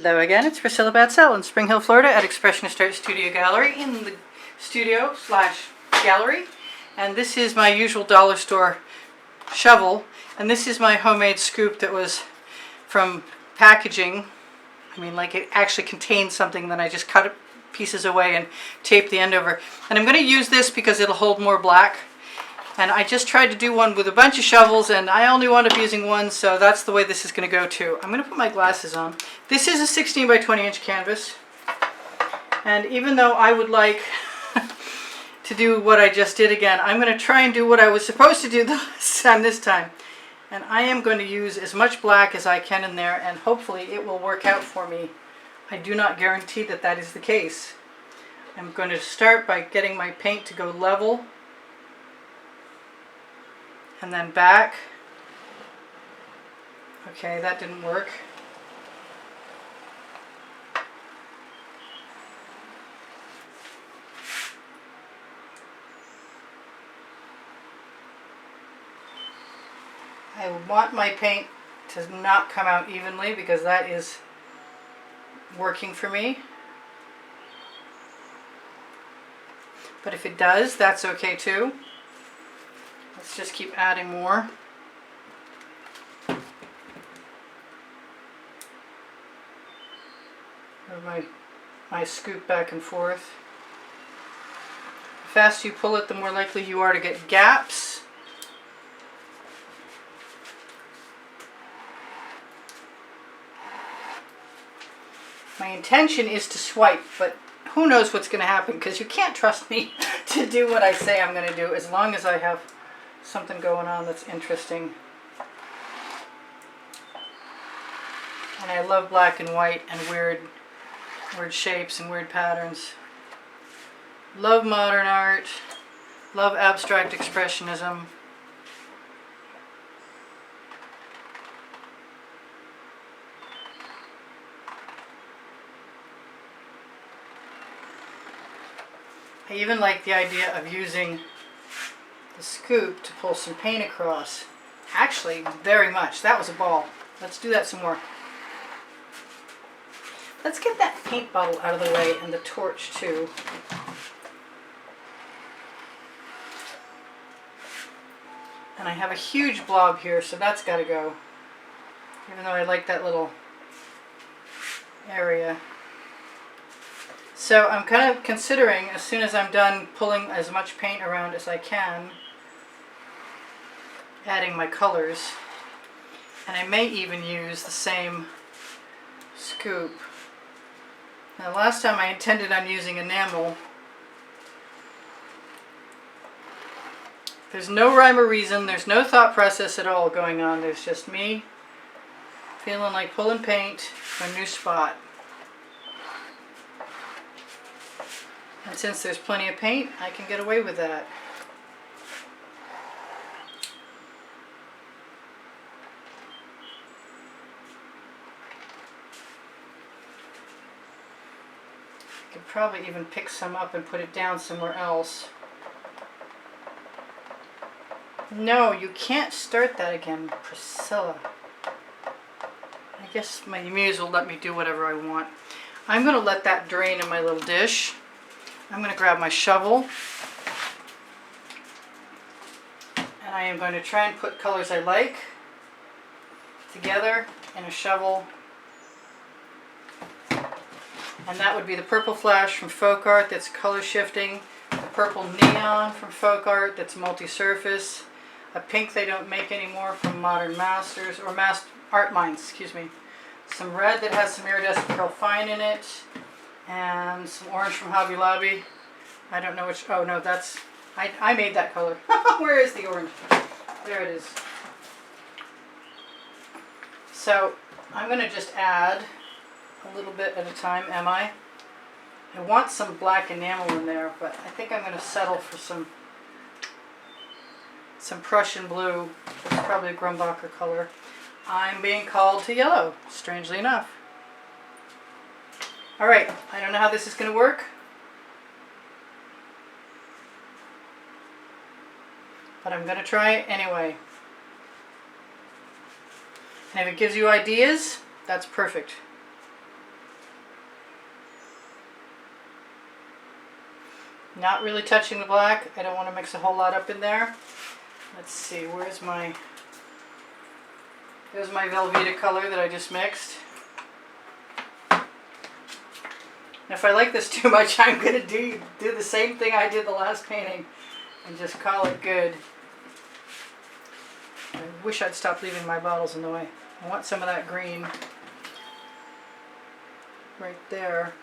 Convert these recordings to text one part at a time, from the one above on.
Hello again, it's Priscilla Batzell in Spring Hill, Florida at Expressionist Art Studio Gallery in the studio/gallery. And this is my usual dollar store shovel. And this is my homemade scoop that was from packaging. I mean, like it actually contains something, then I just cut pieces away and tape the end over. And I'm going to use this because it'll hold more black. And I just tried to do one with a bunch of shovels and I only wound up using one, so that's the way this is going to go too. I'm going to put my glasses on. This is a 16 by 20 inch canvas. And even though I would like to do what I just did again, I'm going to try and do what I was supposed to do this time. And I am going to use as much black as I can in there, and hopefully it will work out for me. I do not guarantee that that is the case. I'm going to start by getting my paint to go level. And then back. Okay, that didn't work. I want my paint to not come out evenly because that is working for me. But if it does, that's okay too. Let's just keep adding more. Move my scoop back and forth. The faster you pull it, the more likely you are to get gaps. My intention is to swipe, but who knows what's going to happen, because you can't trust me to do what I say I'm going to do as long as I have something going on that's interesting. And I love black and white and weird shapes and weird patterns. Love modern art. Love abstract expressionism. I even like the idea of using the scoop to pull some paint across. Actually, very much. That was a ball. Let's do that some more. Let's get that paint bottle out of the way and the torch too. And I have a huge blob here, so that's got to go. Even though I like that little area. So I'm kind of considering, as soon as I'm done pulling as much paint around as I can, adding my colors. And I may even use the same scoop. Now last time I intended on using enamel. There's no rhyme or reason, there's no thought process at all going on. There's just me feeling like pulling paint from a new spot. And since there's plenty of paint, I can get away with that. I could probably even pick some up and put it down somewhere else. No, you can't start that again, Priscilla. I guess my muse will let me do whatever I want. I'm going to let that drain in my little dish. I'm going to grab my shovel. And I am going to try and put colors I like together in a shovel. And that would be the purple flash from Folk Art that's color shifting, the purple neon from Folk Art that's multi-surface, a pink they don't make anymore from Modern Masters, or Art Minds, excuse me. Some red that has some iridescent pearl fine in it, and some orange from Hobby Lobby. I don't know which, oh no, that's, I made that color. Where is the orange? There it is. So I'm going to just add a little bit at a time, am I? I want some black enamel in there, but I think I'm going to settle for some Prussian blue. That's probably a Grumbacher color. I'm being called to yellow, strangely enough. Alright, I don't know how this is going to work, but I'm going to try it anyway. And if it gives you ideas, that's perfect. Not really touching the black. I don't want to mix a whole lot up in there. Let's see, there's my Velveeta color that I just mixed. If I like this too much, I'm going to do the same thing I did the last painting and just call it good. I wish I'd stop leaving my bottles in the way. I want some of that green right there.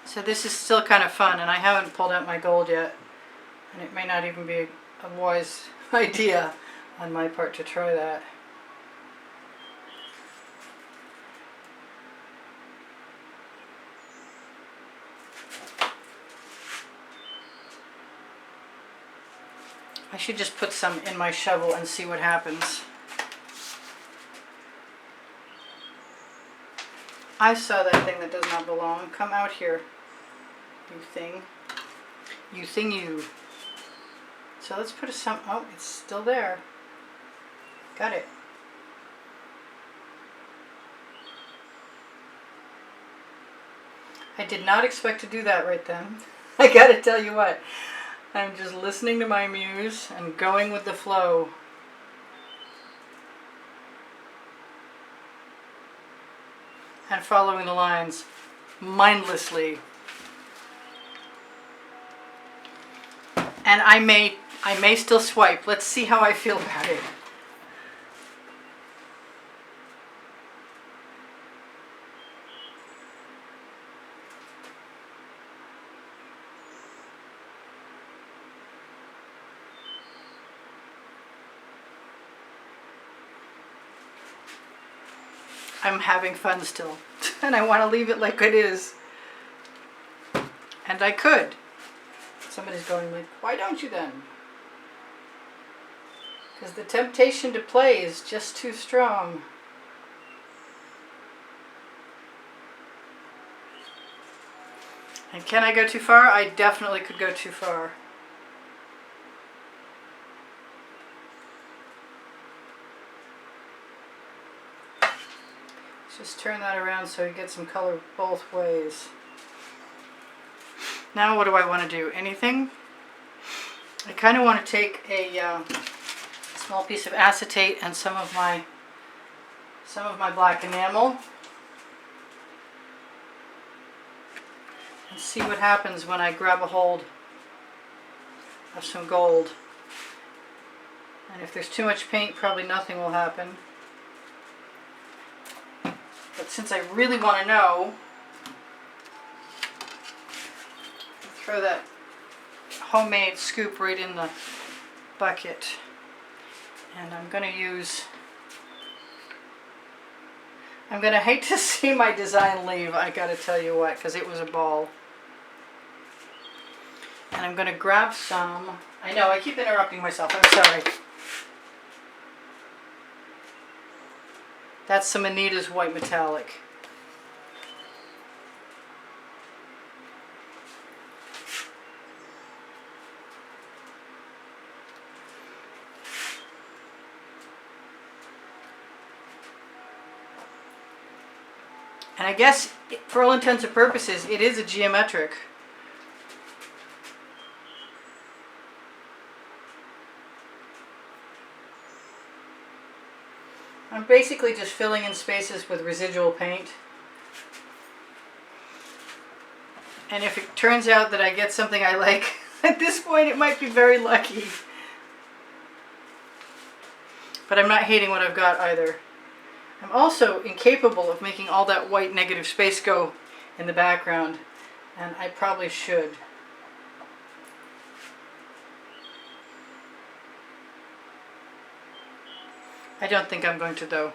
So this is still kind of fun, and I haven't pulled out my gold yet, and it may not even be a wise idea on my part to try that. I should just put some in my shovel and see what happens. I saw that thing that does not belong. Come out here, you thing. You thing you. So let's put some, oh, it's still there. Got it. I did not expect to do that right then. I gotta tell you what. I'm just listening to my muse and going with the flow. And following the lines mindlessly. And I may still swipe. Let's see how I feel about it. I'm having fun still, and I want to leave it like it is. And I could. Somebody's going like, why don't you then? Because the temptation to play is just too strong. And can I go too far? I definitely could go too far. Just turn that around so you get some color both ways. Now what do I want to do? Anything? I kind of want to take a small piece of acetate and some of my black enamel and see what happens when I grab a hold of some gold. And if there's too much paint, probably nothing will happen. But since I really want to know, throw that homemade scoop right in the bucket. And I'm going to hate to see my design leave, I got to tell you what, because it was a ball. And I'm going to grab some, I know, I keep interrupting myself, I'm sorry. That's some Anita's white metallic. And I guess, for all intents and purposes, it is a geometric. I'm basically just filling in spaces with residual paint. And if it turns out that I get something I like, at this point it might be very lucky. But I'm not hating what I've got either. I'm also incapable of making all that white negative space go in the background, and I probably should. I don't think I'm going to though,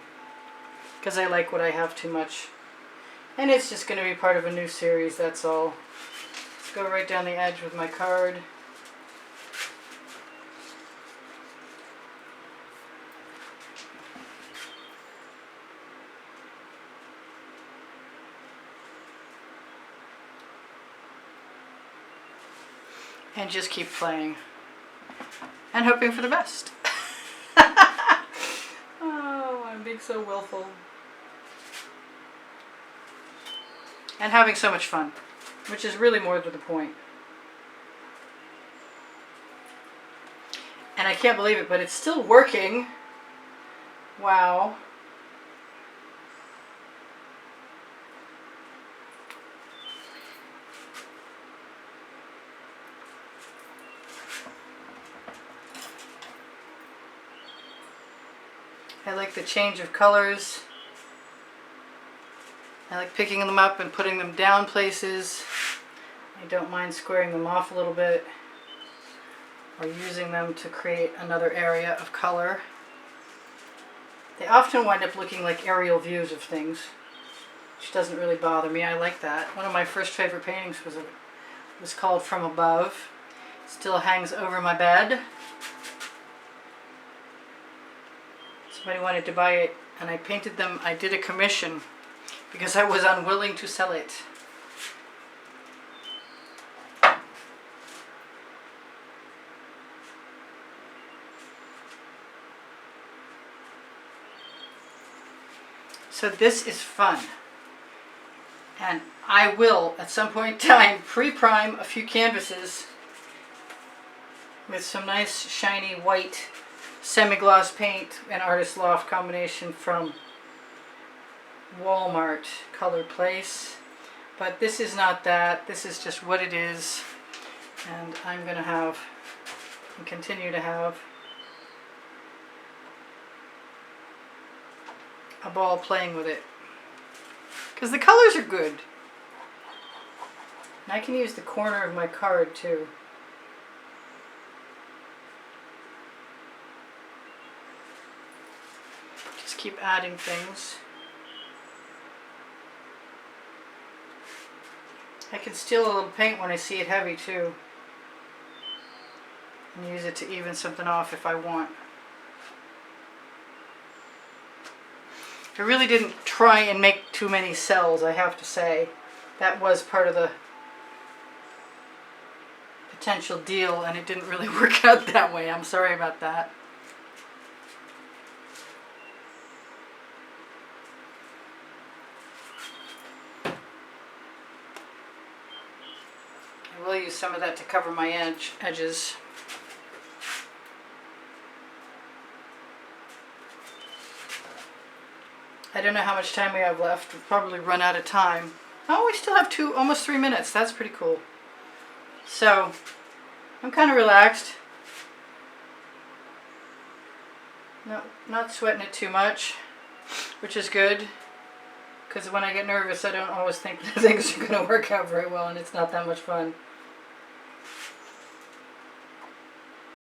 because I like what I have too much. And it's just going to be part of a new series, that's all. Let's go right down the edge with my card. and just keep playing and hoping for the best. Oh, I'm being so willful. And having so much fun, which is really more to the point. And I can't believe it, but it's still working. Wow. I like the change of colors. I like picking them up and putting them down places. I don't mind squaring them off a little bit or using them to create another area of color. They often wind up looking like aerial views of things, which doesn't really bother me. I like that. One of my first favorite paintings was called From Above. Still hangs over my bed. Somebody wanted to buy it and I painted them. I did a commission because I was unwilling to sell it. So this is fun. And I will, at some point in time, pre-prime a few canvases with some nice shiny white semi-gloss paint and Artist Loft combination from Walmart Color Place. But this is not that. This is just what it is. And I'm going to have and continue to have a ball playing with it. Because the colors are good. And I can use the corner of my card too. Just keep adding things. I can steal a little paint when I see it heavy too. And use it to even something off if I want. I really didn't try and make too many cells, I have to say. That was part of the potential deal, and it didn't really work out that way. I'm sorry about that. I will use some of that to cover my edges. I don't know how much time we have left. We'll probably run out of time. Oh, we still have almost 3 minutes. That's pretty cool. So, I'm kind of relaxed. No, not sweating it too much, which is good. Because when I get nervous, I don't always think that things are going to work out very well, and it's not that much fun.